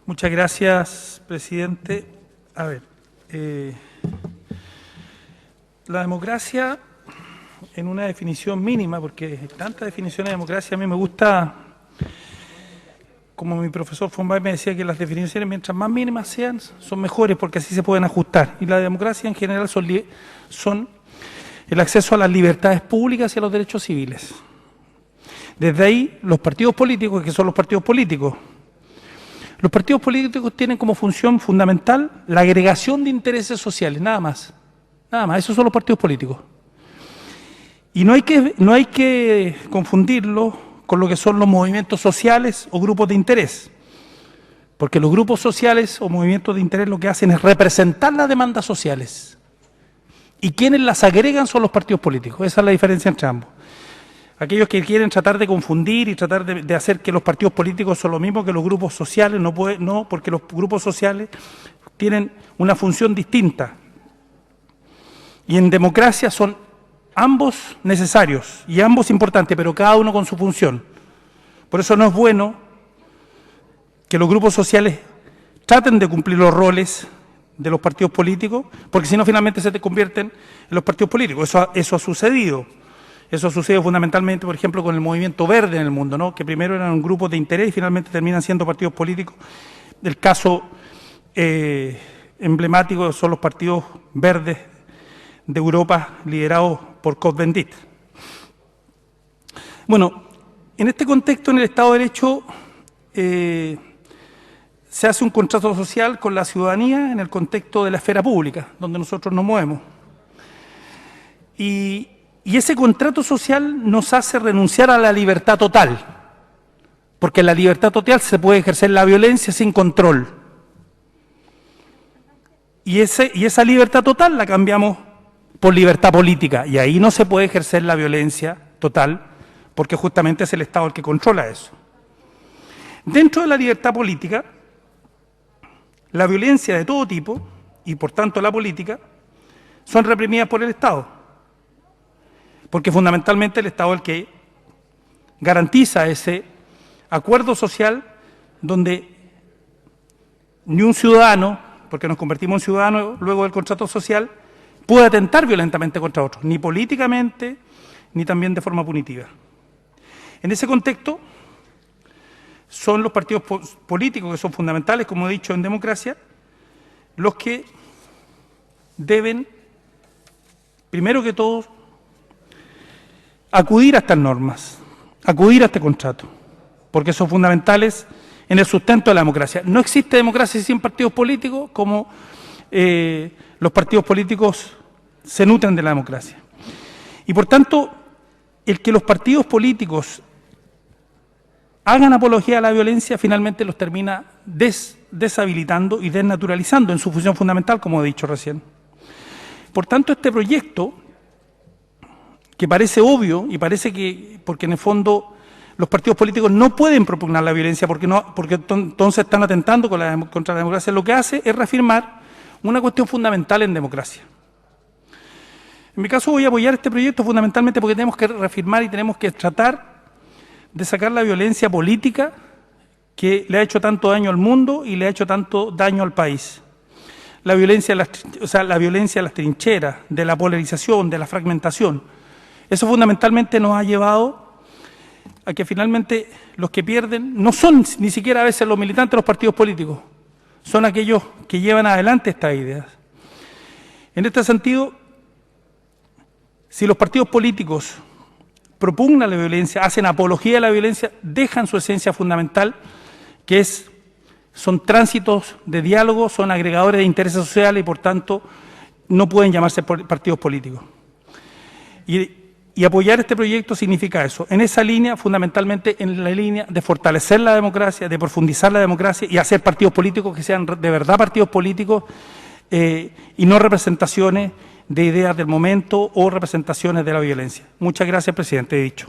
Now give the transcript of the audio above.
Muchas gracias, presidente. A ver, la democracia, en una definición mínima, porque hay tantas definiciones de democracia, a mí me gusta, como mi profesor Fombay me decía, que las definiciones, mientras más mínimas sean, son mejores, porque así se pueden ajustar. Y la democracia en general son el acceso a las libertades públicas y a los derechos civiles. Desde ahí, los partidos políticos, que son los partidos políticos, tienen como función fundamental la agregación de intereses sociales, nada más, esos son los partidos políticos. Y no hay que confundirlo con lo que son los movimientos sociales o grupos de interés, porque los grupos sociales o movimientos de interés lo que hacen es representar las demandas sociales, y quienes las agregan son los partidos políticos. Esa es la diferencia entre ambos. Aquellos que quieren tratar de confundir y tratar de hacer que los partidos políticos son lo mismo que los grupos sociales, no, porque los grupos sociales tienen una función distinta. Y en democracia son ambos necesarios y ambos importantes, pero cada uno con su función. Por eso no es bueno que los grupos sociales traten de cumplir los roles de los partidos políticos, porque si no finalmente se convierten en los partidos políticos. Eso ha sucedido. Eso sucede fundamentalmente, por ejemplo, con el movimiento verde en el mundo, ¿no? Que primero eran grupos de interés y finalmente terminan siendo partidos políticos. El caso emblemático son los partidos verdes de Europa liderados por Cohn-Bendit. Bueno, en este contexto, en el Estado de Derecho, se hace un contrato social con la ciudadanía en el contexto de la esfera pública, donde nosotros nos movemos. Y ese contrato social nos hace renunciar a la libertad total, porque en la libertad total se puede ejercer la violencia sin control. Y esa libertad total la cambiamos por libertad política, y ahí no se puede ejercer la violencia total, porque justamente es el Estado el que controla eso. Dentro de la libertad política, la violencia de todo tipo, y por tanto la política, son reprimidas por el Estado. Porque fundamentalmente el Estado es el que garantiza ese acuerdo social donde ni un ciudadano, porque nos convertimos en ciudadanos luego del contrato social, puede atentar violentamente contra otros, ni políticamente, ni también de forma punitiva. En ese contexto, son los partidos políticos, que son fundamentales, como he dicho, en democracia, los que deben, primero que todo, acudir a estas normas, acudir a este contrato, porque son fundamentales en el sustento de la democracia. No existe democracia sin partidos políticos, como los partidos políticos se nutren de la democracia. Y por tanto, el que los partidos políticos hagan apología a la violencia, finalmente los termina deshabilitando y desnaturalizando en su función fundamental, como he dicho recién. Por tanto, este proyecto, que parece obvio y parece que, porque en el fondo los partidos políticos no pueden propugnar la violencia porque entonces están atentando contra la democracia, lo que hace es reafirmar una cuestión fundamental en democracia. En mi caso voy a apoyar este proyecto fundamentalmente porque tenemos que reafirmar y tenemos que tratar de sacar la violencia política que le ha hecho tanto daño al mundo y le ha hecho tanto daño al país. La violencia de las trincheras, de la polarización, de la fragmentación. Eso fundamentalmente nos ha llevado a que finalmente los que pierden no son ni siquiera a veces los militantes de los partidos políticos, son aquellos que llevan adelante estas ideas. En este sentido, si los partidos políticos propugnan la violencia, hacen apología de la violencia, dejan su esencia fundamental, que son tránsitos de diálogo, son agregadores de intereses sociales y por tanto no pueden llamarse partidos políticos. Y apoyar este proyecto significa eso, en esa línea, fundamentalmente en la línea de fortalecer la democracia, de profundizar la democracia y hacer partidos políticos que sean de verdad partidos políticos y no representaciones de ideas del momento o representaciones de la violencia. Muchas gracias, presidente, he dicho.